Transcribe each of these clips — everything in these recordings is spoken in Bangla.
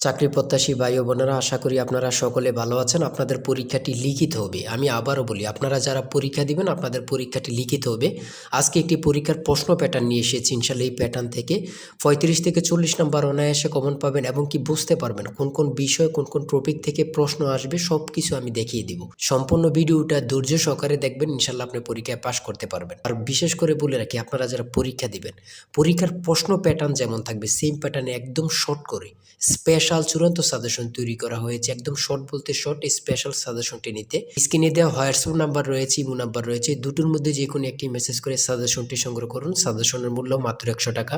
চাকরি প্রত্যাশী ভাই ও বোনেরা, আশা করি আপনারা সকলে ভালো আছেন। আপনাদের পরীক্ষাটি লিখিত হবে। আমি আবারও বলি, আপনারা যারা পরীক্ষা দিবেন আপনাদের পরীক্ষাটি লিখিত হবে। আজকে একটি পরীক্ষার প্রশ্ন প্যাটার্ন নিয়ে এসেছি। ইনশাল্লাহ এই প্যাটার্ন থেকে 35 থেকে 40 নম্বর অনায়াসে কমন পাবেন এবং কি বুঝতে পারবেন কোন কোন বিষয় কোন কোন টপিক থেকে প্রশ্ন আসবে সব কিছু আমি দেখিয়ে দিব। সম্পূর্ণ ভিডিওটা ধৈর্য সহকারে দেখবেন, ইনশাল্লাহ আপনি পরীক্ষায় পাশ করতে পারবেন। আর বিশেষ করে বলে রাখি, আপনারা যারা পরীক্ষা দিবেন পরীক্ষার প্রশ্ন প্যাটার্ন যেমন থাকবে সেম প্যাটার্নে একদম শর্ট করে স্পেশাল চূড়ান্ত সাজেশন তৈরি করা হয়েছে। একদম শর্ট বলতে শর্ট, স্পেশাল সাজেশনটি নিতে স্ক্রিনে দেওয়া হোয়াটসঅ্যাপ নাম্বার রয়েছে, ইমো নাম্বার রয়েছে, দুটোর মধ্যে যে কোনো একটি মেসেজ করে সাজেশনটি সংগ্রহ করুন। সাজেশনের মূল্য মাত্র 100 টাকা।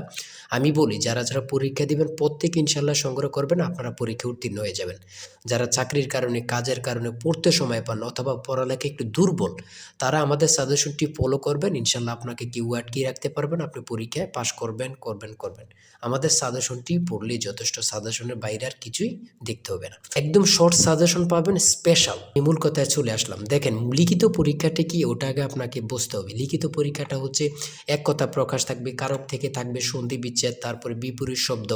আমি বলি, যারা যারা পরীক্ষা দিবেন প্রত্যেকে ইনশাল্লাহ সংগ্রহ করবেন, আপনারা পরীক্ষা উত্তীর্ণ হয়ে যাবেন। যারা চাকরির কারণে কাজের কারণে পড়তে সময় পান অথবা পড়ালেখা একটু দুর্বল, তারা আমাদের সাজেশনটি ফলো করবেন। ইনশাল্লাহ আপনাকে কেউ আটকিয়ে রাখতে পারবেন, আপনি পরীক্ষায় পাশ করবেন করবেন করবেন। আমাদের সাজেশনটি পড়লেই যথেষ্ট, সাজেশনের বাইরে আর কিছুই দেখতে হবে না। একদম শর্ট সাজেশন পাবেন, স্পেশাল। মূল কথায় চলে আসলাম। দেখেন, লিখিত পরীক্ষাটা কি ওটা আগে আপনাকে বুঝতে হবে। লিখিত পরীক্ষাটা হচ্ছে এক কথা প্রকাশ থাকবে, কারক থেকে থাকবে সন্ধি বিচ্ছেদ, তারপরে বিপরীত শব্দ,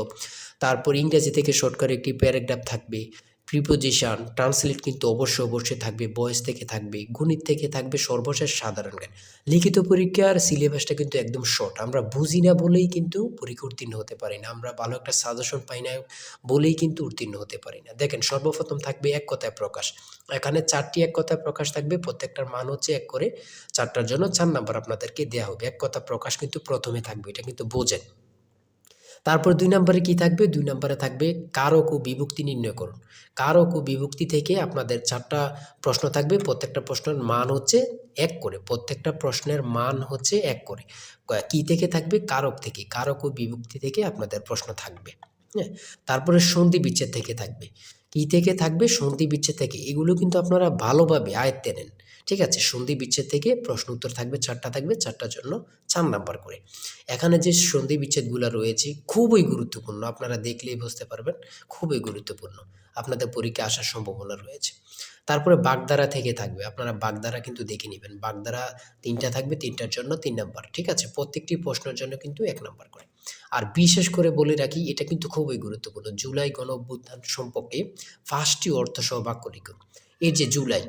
তারপর ইংরেজি থেকে শর্ট করে একটি প্যারাগ্রাফ থাকবে, প্রিপোজিশন, ট্রান্সলেট কিন্তু অবশ্যই থাকবে, ভয়েস থেকে থাকবে, গণিত থেকে থাকবে, সর্বশেষ সাধারণ জ্ঞান। লিখিত পরীক্ষার সিলেবাসটা কিন্তু একদম শর্ট। আমরা বুঝি না বলেই কিন্তু পরীক্ষা উত্তীর্ণ হতে পারি না, আমরা ভালো একটা সাজেশন পাই না বলেই কিন্তু উত্তীর্ণ হতে পারি না। দেখেন, সর্বপ্রথম থাকবে এক কথায় প্রকাশ। এখানে 4টি এক কথায় প্রকাশ থাকবে, প্রত্যেকটার মান হচ্ছে 1 করে। 4টার জন্য 4 নাম্বার আপনাদেরকে দেওয়া হবে। এক কথা প্রকাশ কিন্তু প্রথমে থাকবে, এটা কিন্তু বোঝেন। তারপর 2 নম্বরে কি থাকবে? 2 নম্বরে থাকবে কারক ও বিভক্তি নির্ণয় করুন। কারক ও বিভক্তি থেকে আপনাদের 4টা প্রশ্ন থাকবে। প্রত্যেকটা প্রশ্নের মান হচ্ছে 1 করে। প্রত্যেকটা প্রশ্নের মান হচ্ছে 1 করে। কি থেকে থাকবে? কারক থেকে। কারক ও বিভক্তি থেকে আপনাদের প্রশ্ন থাকবে। হ্যাঁ? তারপরে সন্ধি বিচ্ছেদ থেকে থাকবে। কি থেকে থাকবে? সন্ধি বিচ্ছেদ থেকে। এগুলো কিন্তু আপনারা ভালোভাবে আয়ত্তে নেন। ঠিক আছে? সন্ধি বিচ্ছেদ থেকে প্রশ্ন উত্তর থাকবে 4টা থাকবে, 4টার জন্য 4 নাম্বার করে। এখানে যে সন্ধি বিচ্ছেদগুলো রয়েছে খুবই গুরুত্বপূর্ণ, আপনারা দেখলেই বুঝতে পারবেন, খুবই গুরুত্বপূর্ণ। আপনাদের পরীক্ষায় আসার সম্ভাবনা রয়েছে। তারপরে বাগধারা থেকে থাকবে, আপনারা বাগধারা কিন্তু দেখে নেবেন। বাগধারা 3টা থাকবে, 3টার জন্য 3 নাম্বার। ঠিক আছে? প্রত্যেকটি প্রশ্নের জন্য কিন্তু 1 নাম্বার করে। আর বিশেষ করে বলে রাখি, এটা কিন্তু খুবই গুরুত্বপূর্ণ। জুলাই গণঅভ্যুত্থান সম্পর্কে 5টি অর্থসহ বাক্য লিখুন। এই যে জুলাই,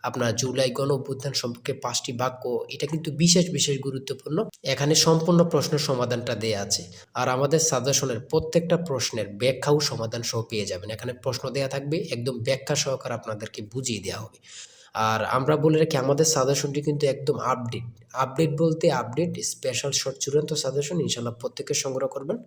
আপনার জুলাই গণঅভ্যুত্থান সম্পর্কে 5টি বাক্য, এটা কিন্তু বিশেষ গুরুত্বপূর্ণ। এখানে সম্পূর্ণ প্রশ্নের সমাধানটা দেয়া আছে। আর আমাদের সাজেশনের প্রত্যেকটা প্রশ্নের ব্যাখ্যা ও সমাধান সহ পেয়ে যাবেন। এখানে প্রশ্ন দেয়া থাকবে, একদম ব্যাখ্যা সহকারে আপনাদেরকে বুঝিয়ে দেওয়া হবে। আর আমরা বলে রাখি, আমাদের সাজেশনটি কিন্তু একদম আপডেট। আপডেট বলতে আপডেট, স্পেশাল শর্ট চূড়ান্ত সাজেশন। ইনশাআল্লাহ প্রত্যেকে সংগ্রহ করবেন,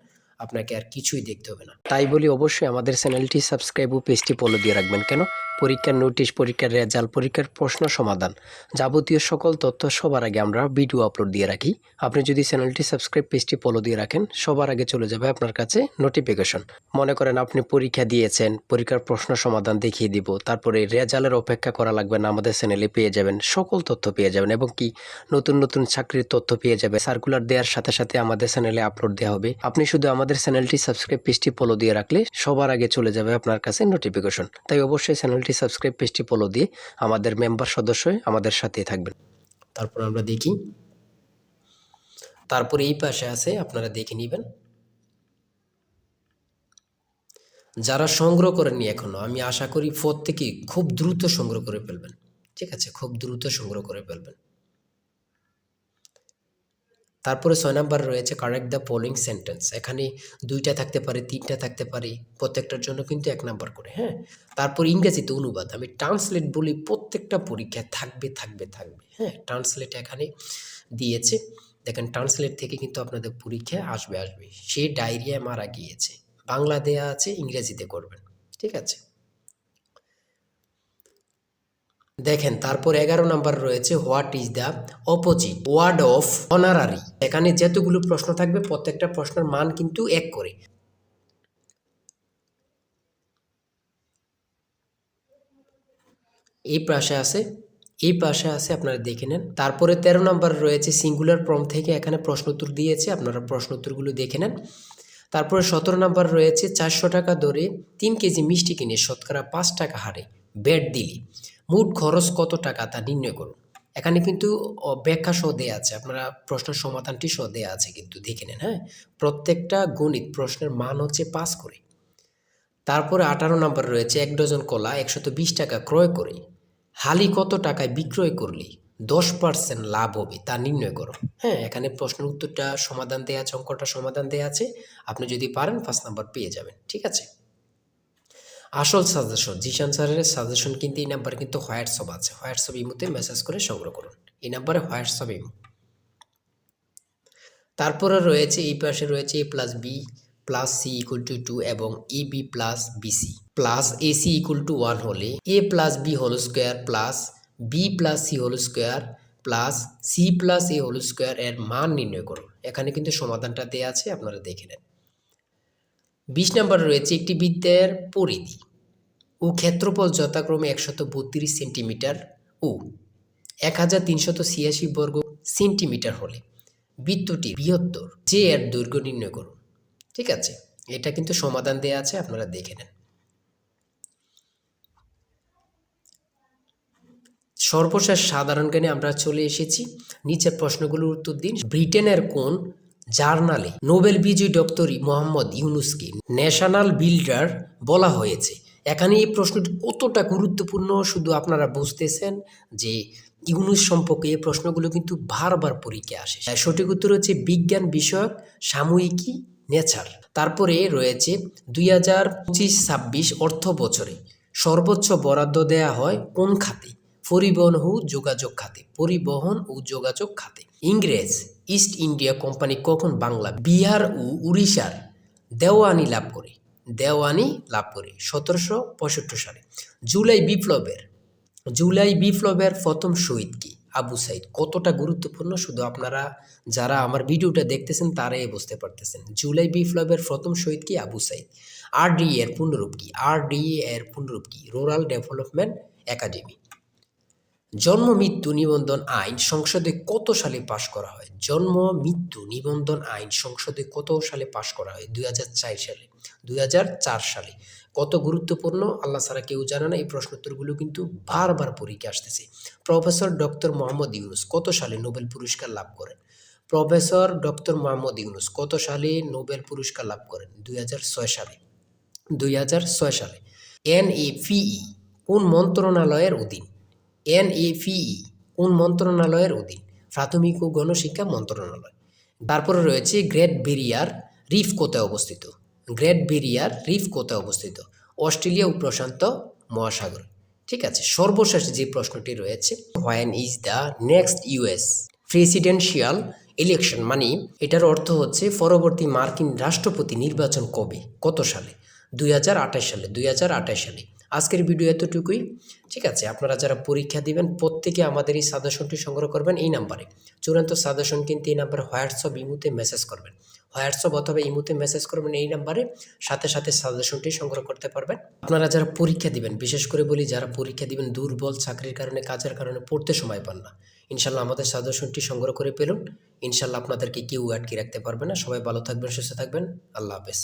আপনাকে আর কিছুই দেখতে হবে না। তাই বলি, অবশ্যই আমাদের চ্যানেলটি সাবস্ক্রাইব ও পেজটি ফলো দিয়ে রাখবেন। কেন? পরীক্ষার নোটিশ, পরীক্ষার রেজাল্ট, পরীক্ষার প্রশ্ন সমাধান, যাবতীয় সকল তথ্য সবার আগে আমরা ভিডিও আপলোড দিয়ে রাখি। আপনি যদি চ্যানেলটি সাবস্ক্রাইব, পেজটি ফলো দিয়ে রাখেন, সবার আগে চলে যাবে আপনার কাছে নোটিফিকেশন। মনে করেন আপনি পরীক্ষা দিয়েছেন, পরীক্ষার প্রশ্ন সমাধান দেখিয়ে দিব, তারপরে রেজাল্টের অপেক্ষা করা লাগবে না, আমাদের চ্যানেলে পেয়ে যাবেন, সকল তথ্য পেয়ে যাবেন এবং কি নতুন চাকরির তথ্য পেয়ে যাবে। সার্কুলার দেওয়ার সাথে আমাদের চ্যানেলে আপলোড দেওয়া হবে। আপনি শুধু আমাদের চ্যানেলটি সাবস্ক্রাইব, পেজটি ফলো দিয়ে রাখলে সবার আগে চলে যাবে আপনার কাছে নোটিফিকেশন। তাই অবশ্যই চ্যানেলটি সাবস্ক্রাইব, পেজটি ফলো দিয়ে আমাদের মেম্বার সদস্য হয়ে আমাদের সাথেই থাকবেন। তারপর আমরা দেখি, তারপরে এই পাশে আছে, আপনারা দেখে নেবেন। যারা সংগ্রহ করেননি এখনো, আমি আশা করি প্রত্যেকেই খুব দ্রুত সংগ্রহ করে ফেলবেন। ঠিক আছে? খুব দ্রুত সংগ্রহ করে ফেলবেন। তারপরে 6 নাম্বার রয়েছে কারেক্ট দ্য ফলোইং সেন্টেন্স। এখানে 2টা থাকতে পারে, 3টা থাকতে পারে, প্রত্যেকটার জন্য কিন্তু 1 নাম্বার করে। হ্যাঁ? তারপর ইংরেজিতে অনুবাদ। আমি ট্রান্সলেট বলি, প্রত্যেকটা পরীক্ষায় থাকবে। হ্যাঁ? ট্রান্সলেট এখানে দিয়েছে। দেখেন, ট্রান্সলেট থেকে কিন্তু আপনাদের পরীক্ষায় আসবে। সে ডায়রিয়ায় মারা গিয়েছে। বাংলা দেয়া আছে, ইংরেজিতে করবেন। ঠিক আছে? দেখেন, তারপর 11 নাম্বার রয়েছে what is the opposite word of honorary. এখানে যতগুলো প্রশ্ন থাকবে প্রত্যেকটা প্রশ্নের মান কিন্তু 1 করে। এই পাশে আছে, আপনারা দেখে নেন। তারপরে 13 নাম্বার রয়েছে সিঙ্গুলার ফর্ম থেকে এখানে প্রশ্ন উত্তর দিয়েছে, আপনারা প্রশ্ন উত্তরগুলো দেখে নেন। তারপরে 17 নাম্বার রয়েছে 400 টাকা দরে 3 কেজি মিষ্টি কিনে শতকরা 5 টাকা হারে ব্যাট দিলে মোট খরচ কত টাকা তা নির্ণয় করুন। এখানে কিন্তু ব্যাখ্যা সহ দেয়া আছে, আপনারা প্রশ্নের সমাধানটি সহ দেয়া আছে, কিন্তু দেখে নেন। হ্যাঁ? প্রত্যেকটা গণিত প্রশ্নের মান হচ্ছে 5 করে। তারপরে 18 নাম্বার রয়েছে 1 ডজন কলা 120 টাকা ক্রয় করে হালি কত টাকায় বিক্রয় করলে 10% লাভ হবে তা নির্ণয় করো। হ্যাঁ, এখানে প্রশ্নের উত্তরটা সমাধান দেয়া আছে, অঙ্কটা সমাধান দেয়া আছে। আপনি যদি পারেন 5 নাম্বার পেয়ে যাবেন। ঠিক আছে? আসল সাজেশন জিশান স্যারের সাজেশন কিন্তু এই নাম্বারে কিন্তু হোয়াটসঅ্যাপ আছে। হোয়াটসঅ্যাপ ইমোতে মেসেজ করে সংগ্রহ করুন। এই নাম্বারে হোয়াটসঅ্যাপ ইমো। তারপরে রয়েছে এই পাশে রয়েছে a plus B plus C equal to 2 এবং A B plus BC plus AC equal to 1 হলে A plus B whole square plus B plus C whole square plus C plus A whole square এর মান নির্ণয় করুন। এখানে কিন্তু সমাধানটা দেওয়া আছে, আপনারা দেখে নেন। 20 নম্বরে রয়েছে একটি বৃত্তের পরিধি ও ক্ষেত্রফল যথাক্রমে 132 সেন্টিমিটার ও 1386 বর্গ সেন্টিমিটার হলে বৃত্তটি বৃহত্তর যে এর দৈর্ঘ্য নির্ণয় করুন। ঠিক আছে, এটা কিন্তু সমাধান দেয়া আছে, আপনারা দেখে নেন। সর্বশেষ সাধারণ জ্ঞানে আমরা চলে এসেছি। নিচের প্রশ্নগুলোর উত্তর দিন। ব্রিটেনের কোন জার্নালে নোবেল বিজয়ী ডক্টর মোহাম্মদ ইউনুসকে ন্যাশনাল বিল্ডার বলা হয়েছে? এখানে এই প্রশ্নটি কতটা গুরুত্বপূর্ণ শুধু আপনারা বুঝতেছেন যে ইউনুস সম্পর্কে এই প্রশ্নগুলো কিন্তু বারবার পরীক্ষায় আসে। সঠিক উত্তর হচ্ছে বিজ্ঞান বিষয়ক সাময়িকী নেচার। তারপরে রয়েছে 2025-26 অর্থ বছরে সর্বোচ্চ বরাদ্দ দেয়া হয় কোন খাতে? পরিবহন ও যোগাযোগ খাতে। পরিবহন ও যোগাযোগ খাতে। ইংরেজ ইস্ট ইন্ডিয়া কোম্পানি কখন বাংলা, বিহার ও উড়িষ্যার দেওয়ানি লাভ করে? 1765 সালে। জুলাই বিপ্লবের প্রথম শহীদ কি? আবু সাইদ। কতটা গুরুত্বপূর্ণ শুধু আপনারা যারা আমার ভিডিওটা দেখতেছেন তারাই বুঝতে পারতেছেন। জুলাই বিপ্লবের প্রথম শহীদ কি? আবু সাইদ। আরডিএ এর পূর্ণরূপ কি? Rural development academy. জন্ম মৃত্যু নিবন্ধন আইন সংসদে কত সালে পাশ করা হয়? জন্ম মৃত্যু নিবন্ধন আইন সংসদে কত সালে পাশ করা হয়? 2004 সালে। কত গুরুত্বপূর্ণ, আল্লাহ ছাড়া কেউ জানে না। এই প্রশ্নোত্তরগুলো কিন্তু বারবার পরীক্ষা আসতেছে। প্রফেসর ডক্টর মোহাম্মদ ইউনুস কত সালে নোবেল পুরস্কার লাভ করেন? প্রফেসর ডক্টর মোহাম্মদ ইউনুস কত সালে নোবেল পুরস্কার লাভ করেন? 2006 সালে। এনএপিই কোন মন্ত্রণালয়ের অধীন? কোন মন্ত্রণালয়ের অধীন? প্রাথমিক ও গণশিক্ষা মন্ত্রণালয়। তারপরে রয়েছে গ্রেট ব্যারিয়ার রিফ কোথায় অবস্থিত? অস্ট্রেলিয়া ও প্রশান্ত মহাসাগর। ঠিক আছে, সর্বশেষ যে প্রশ্নটি রয়েছে, when is the next US presidential election? মানে এটার অর্থ হচ্ছে পরবর্তী মার্কিন রাষ্ট্রপতি নির্বাচন কবে, কত সালে? 2028 সালে। আজকের ভিডিও এতটুকুই। ঠিক আছে, আপনারা যারা পরীক্ষা দিবেন প্রত্যেকে আমাদের এই সাজেশনটি সংগ্রহ করবেন এই নাম্বারে। চূড়ান্ত সাজেশন কিন্তু এই নাম্বারে হোয়াটসঅ্যাপ ইমোতে মেসেজ করবেন। হোয়াটসঅ্যাপ অথবা ইমোতে মেসেজ করবেন এই নাম্বারে, সাথে সাথে সাজেশনটি সংগ্রহ করতে পারবেন। আপনারা যারা পরীক্ষা দিবেন, বিশেষ করে বলি যারা পরীক্ষা দিবেন দুর্বল, চাকরির কারণে, কাজের কারণে পড়তে সময় পান না, ইনশাল্লাহ আমাদের সাজেশনটি সংগ্রহ করে পেলুন। ইনশাল্লাহ আপনাদেরকে কেউ আটকে রাখতে পারবে না। সবাই ভালো থাকবেন, সুস্থ থাকবেন। আল্লাহ হাফেজ।